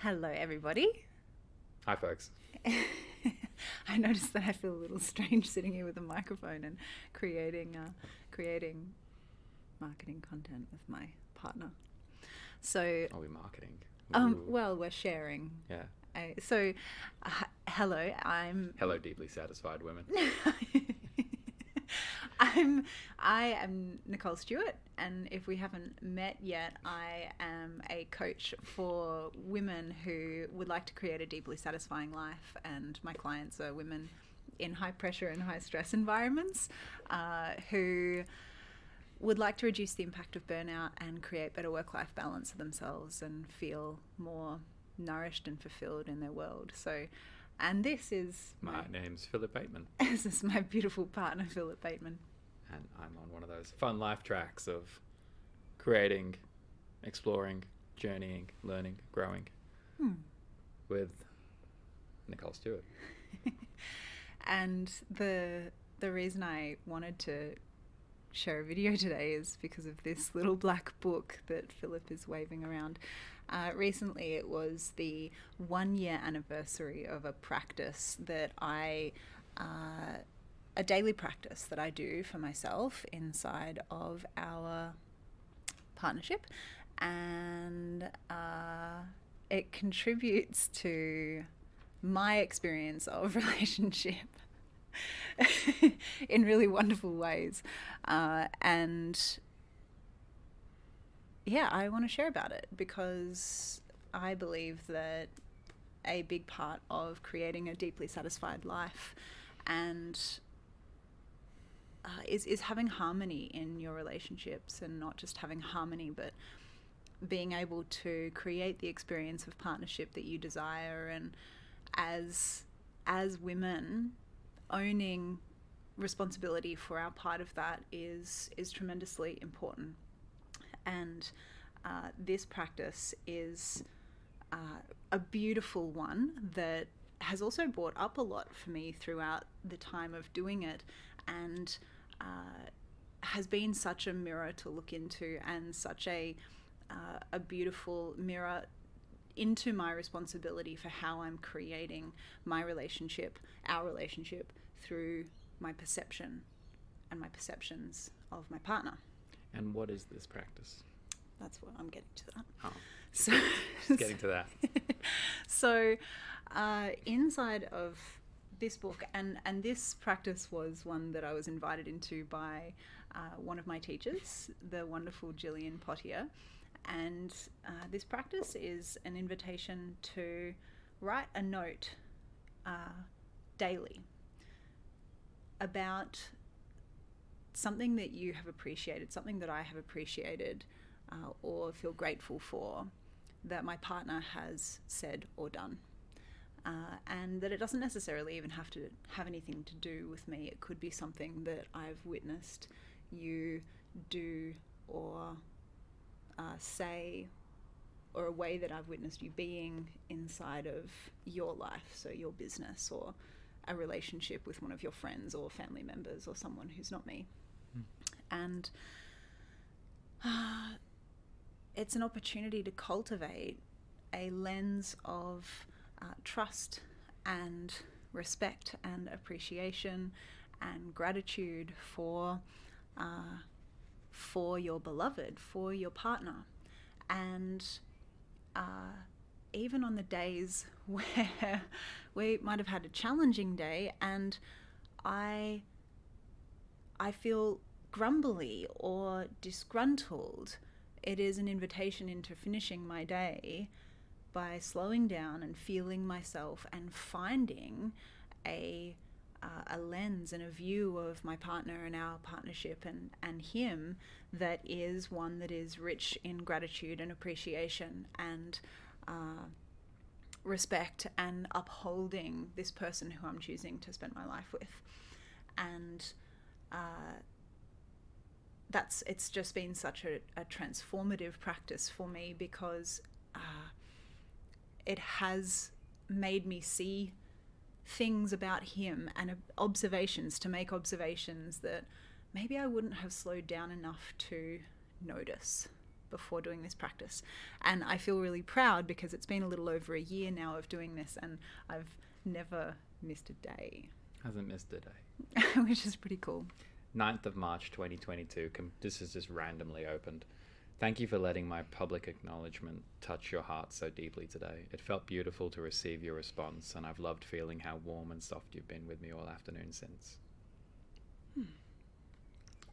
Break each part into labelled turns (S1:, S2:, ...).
S1: Hello, everybody.
S2: Hi, folks.
S1: I noticed that I feel a little strange sitting here with a microphone and creating marketing content with my partner. So,
S2: Are we marketing?
S1: well, we're sharing.
S2: Yeah.
S1: Hello, I'm.
S2: Hello, deeply satisfied women.
S1: I am Nicole Stewart, and if we haven't met yet, I am a coach for women who would like to create a deeply satisfying life, and my clients are women in high pressure and high stress environments who would like to reduce the impact of burnout and create better work-life balance for themselves and feel more nourished and fulfilled in their world. And this is
S2: My name's Philip Bateman.
S1: This is my beautiful partner, Philip Bateman.
S2: And I'm on one of those fun life tracks of creating, exploring, journeying, learning, growing with Nicole Stewart.
S1: And the reason I wanted to share a video today is because of this little black book that Philip is waving around. Recently it was the 1-year anniversary of a practice that a daily practice that I do for myself inside of our partnership, and it contributes to my experience of relationship in really wonderful ways, and yeah, I want to share about it because I believe that a big part of creating a deeply satisfied life and is having harmony in your relationships, and not just having harmony, but being able to create the experience of partnership that you desire. And as women, owning responsibility for our part of that is tremendously important. And this practice is a beautiful one that has also brought up a lot for me throughout the time of doing it, and has been such a mirror to look into, and such a beautiful mirror into my responsibility for how I'm creating my relationship, our relationship, through my perception and my perceptions of my partner.
S2: And what is this practice?
S1: That's what I'm getting to that.
S2: Oh,
S1: So,
S2: just getting to that.
S1: So, inside of this book, and this practice was one that I was invited into by one of my teachers, the wonderful Gillian Pottier. And this practice is an invitation to write a note daily about something that you have appreciated, something that I have appreciated or feel grateful for that my partner has said or done. And that it doesn't necessarily even have to have anything to do with me. It could be something that I've witnessed you do or say, or a way that I've witnessed you being inside of your life, so your business or a relationship with one of your friends or family members or someone who's not me. And it's an opportunity to cultivate a lens of trust and respect and appreciation and gratitude for your beloved, for your partner. And even on the days where we might have had a challenging day and I feel grumbly or disgruntled, it is an invitation into finishing my day by slowing down and feeling myself and finding a lens and a view of my partner and our partnership and him that is one that is rich in gratitude and appreciation and respect, and upholding this person who I'm choosing to spend my life with. And it's just been such a transformative practice for me, because it has made me see things about him and to make observations that maybe I wouldn't have slowed down enough to notice before doing this practice. And I feel really proud because it's been a little over a year now of doing this, and I've never missed a day.
S2: Hasn't missed a day.
S1: Which is pretty cool.
S2: 9th of March 2022. This is just randomly opened. Thank you for letting my public acknowledgement touch your heart so deeply today. It felt beautiful to receive your response, and I've loved feeling how warm and soft you've been with me all afternoon since.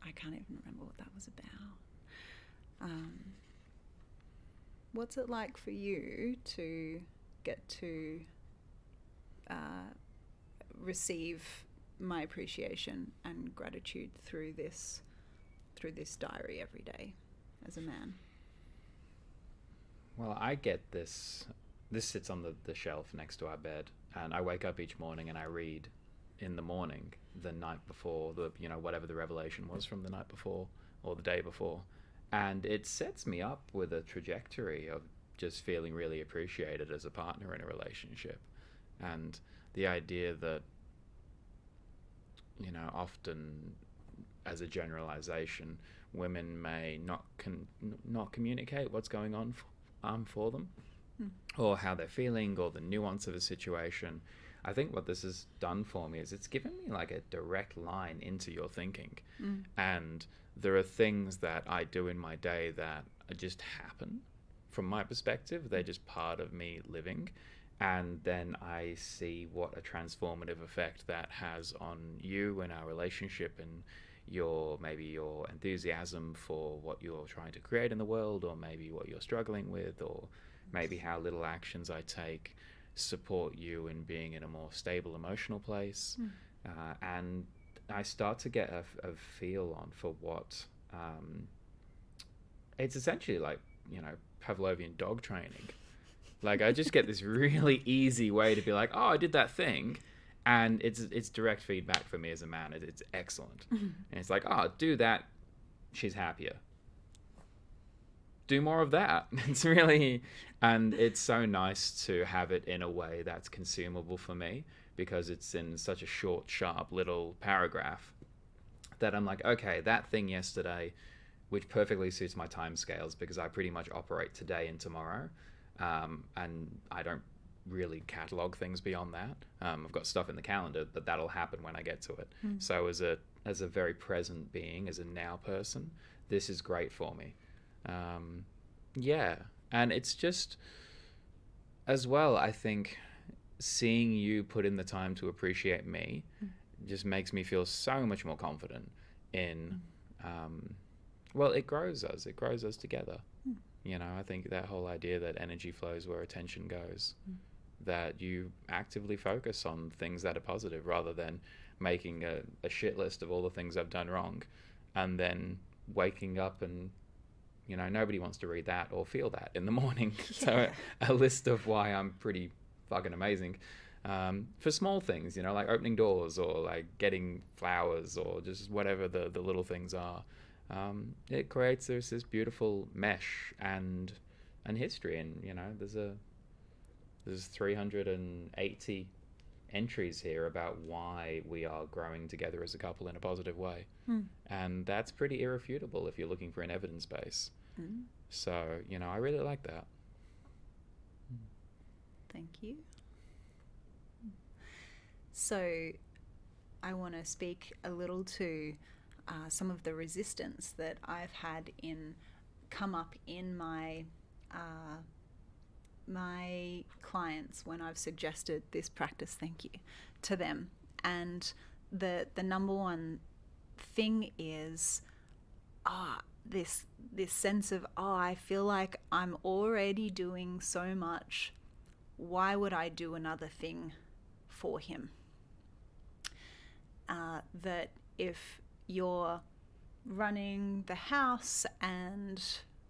S1: I can't even remember what that was about. What's it like for you to get to receive my appreciation and gratitude through this diary every day as a man?
S2: Well, I get this sits on the shelf next to our bed, and I wake up each morning and I read in the morning the night before, whatever the revelation was from the night before or the day before, and it sets me up with a trajectory of just feeling really appreciated as a partner in a relationship. And the idea that, often as a generalization, women may not communicate what's going on for them, or how they're feeling, or the nuance of a situation. I think what this has done for me is it's given me like a direct line into your thinking. And there are things that I do in my day that just happen from my perspective. They're just part of me living. And then I see what a transformative effect that has on you and our relationship, and maybe your enthusiasm for what you're trying to create in the world, or maybe what you're struggling with, or maybe how little actions I take support you in being in a more stable emotional place. And I start to get a feel on for what it's essentially like, Pavlovian dog training. Like, I just get this really easy way to be like, oh, I did that thing, and it's direct feedback for me as a man. It's excellent. And it's like, oh, do that, she's happier. Do more of that. It's really, and it's so nice to have it in a way that's consumable for me, because it's in such a short, sharp little paragraph that I'm like, okay, that thing yesterday, which perfectly suits my time scales because I pretty much operate today and tomorrow. And I don't really catalog things beyond that. I've got stuff in the calendar, but that'll happen when I get to it. So as a very present being, as a now person, this is great for me. And it's just, as well, I think seeing you put in the time to appreciate me just makes me feel so much more confident in, it grows us together. I think that whole idea that energy flows where attention goes, that you actively focus on things that are positive rather than making a shit list of all the things I've done wrong and then waking up and, nobody wants to read that or feel that in the morning. So a list of why I'm pretty fucking amazing, for small things, like opening doors or like getting flowers or just whatever the little things are. It creates this beautiful mesh and history, and there's 380 entries here about why we are growing together as a couple in a positive way, and that's pretty irrefutable if you're looking for an evidence base. So I really like that.
S1: Thank you. So I want to speak a little to some of the resistance that I've had come up in my my clients when I've suggested this practice, thank you, to them. And the number one thing is this sense of, I feel like I'm already doing so much. Why would I do another thing for him? That if you're running the house and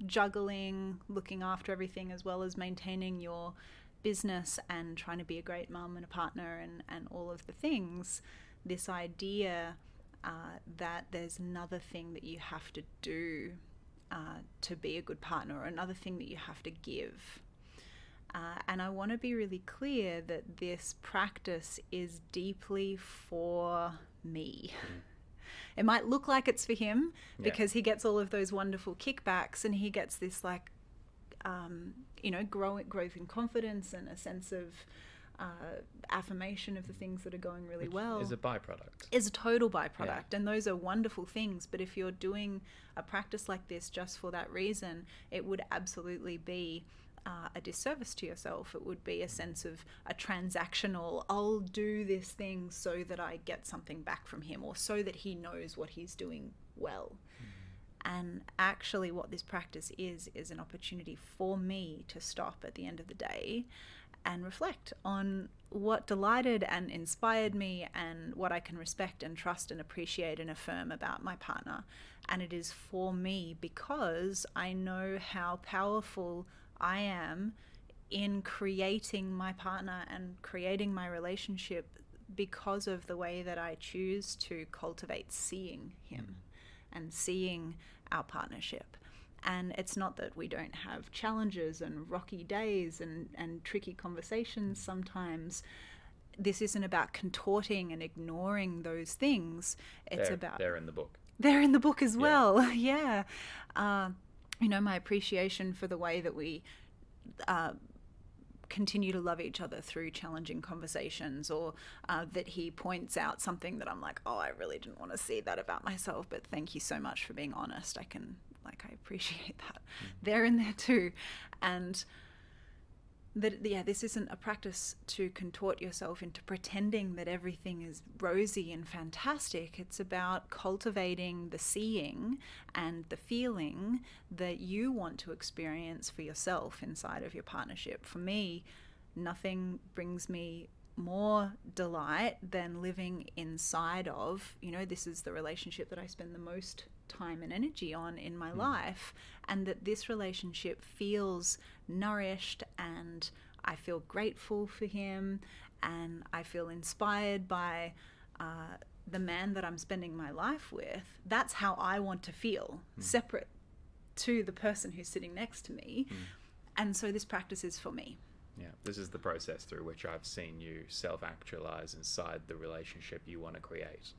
S1: juggling, looking after everything, as well as maintaining your business and trying to be a great mum and a partner and all of the things, this idea that there's another thing that you have to do to be a good partner, or another thing that you have to give. And I want to be really clear that this practice is deeply for me. It might look like it's for him
S2: Yeah.
S1: because he gets all of those wonderful kickbacks, and he gets this like, growth in confidence and a sense of affirmation of the things that are going really
S2: Which
S1: well.
S2: is a byproduct.
S1: Is a total byproduct.
S2: Yeah.
S1: And those are wonderful things. But if you're doing a practice like this just for that reason, it would absolutely be a disservice to yourself. It would be a sense of a transactional, I'll do this thing so that I get something back from him, or so that he knows what he's doing well. And actually what this practice is an opportunity for me to stop at the end of the day and reflect on what delighted and inspired me, and what I can respect and trust and appreciate and affirm about my partner. And it is for me because I know how powerful I am in creating my partner and creating my relationship because of the way that I choose to cultivate seeing him and seeing our partnership. And it's not that we don't have challenges and rocky days and tricky conversations sometimes. This isn't about contorting and ignoring those things. It's
S2: They're in the book.
S1: They're in the book as well. Yeah. My appreciation for the way that we continue to love each other through challenging conversations, or that he points out something that I'm like, oh, I really didn't want to see that about myself, but thank you so much for being honest. I appreciate that. They're in there too. And that, this isn't a practice to contort yourself into pretending that everything is rosy and fantastic. It's about cultivating the seeing and the feeling that you want to experience for yourself inside of your partnership. For me, nothing brings me more delight than living inside of, this is the relationship that I spend the most time and energy on in my life, and that this relationship feels nourished, and I feel grateful for him, and I feel inspired by the man that I'm spending my life with. That's how I want to feel, separate to the person who's sitting next to me. And so this practice is for me.
S2: Yeah, this is the process through which I've seen you self-actualize inside the relationship you want to create.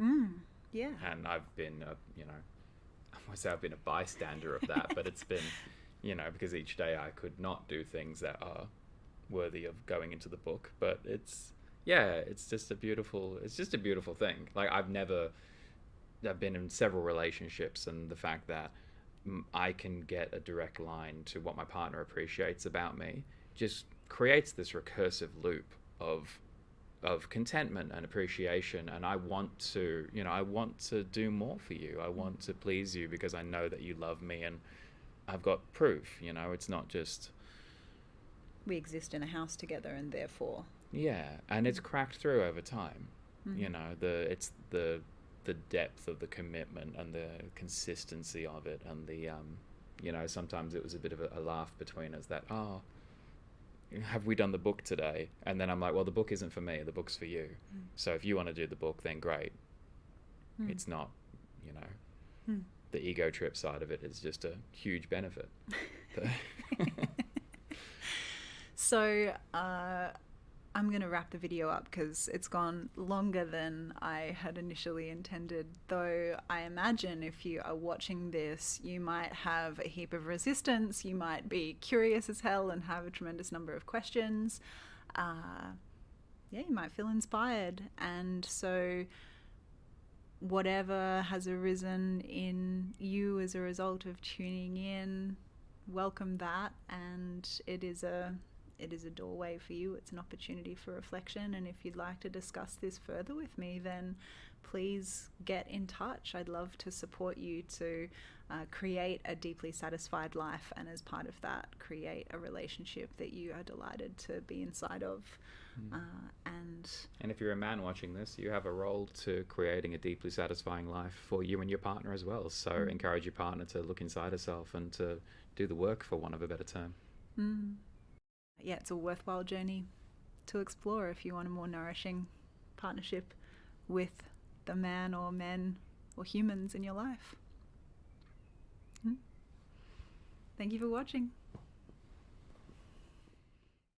S1: Yeah.
S2: And I've been, I might say I've been a bystander of that, but it's been, because each day I could not do things that are worthy of going into the book. But it's just a beautiful thing. Like I've been in several relationships, and the fact that I can get a direct line to what my partner appreciates about me just creates this recursive loop of contentment and appreciation. And I want to do more for you. I want to please you because I know that you love me, and I've got proof. It's not just
S1: we exist in a house together and therefore.
S2: Yeah, and it's cracked through over time. It's the depth of the commitment and the consistency of it, and the sometimes it was a bit of a laugh between us that, have we done the book today? And then I'm like, well, the book isn't for me, the book's for you. So if you want to do the book, then great. It's not, the ego trip side of it is just a huge benefit.
S1: So I'm going to wrap the video up because it's gone longer than I had initially intended, though I imagine if you are watching this, you might have a heap of resistance, you might be curious as hell and have a tremendous number of questions. You might feel inspired. And so whatever has arisen in you as a result of tuning in, welcome that. And it is a doorway for you. It's an opportunity for reflection. And if you'd like to discuss this further with me, then please get in touch. I'd love to support you to create a deeply satisfied life, and as part of that, create a relationship that you are delighted to be inside of. And
S2: if you're a man watching this, you have a role to creating a deeply satisfying life for you and your partner as well. So encourage your partner to look inside herself and to do the work, for want of a better term.
S1: Yeah, it's a worthwhile journey to explore if you want a more nourishing partnership with the man or men or humans in your life. Thank you for watching.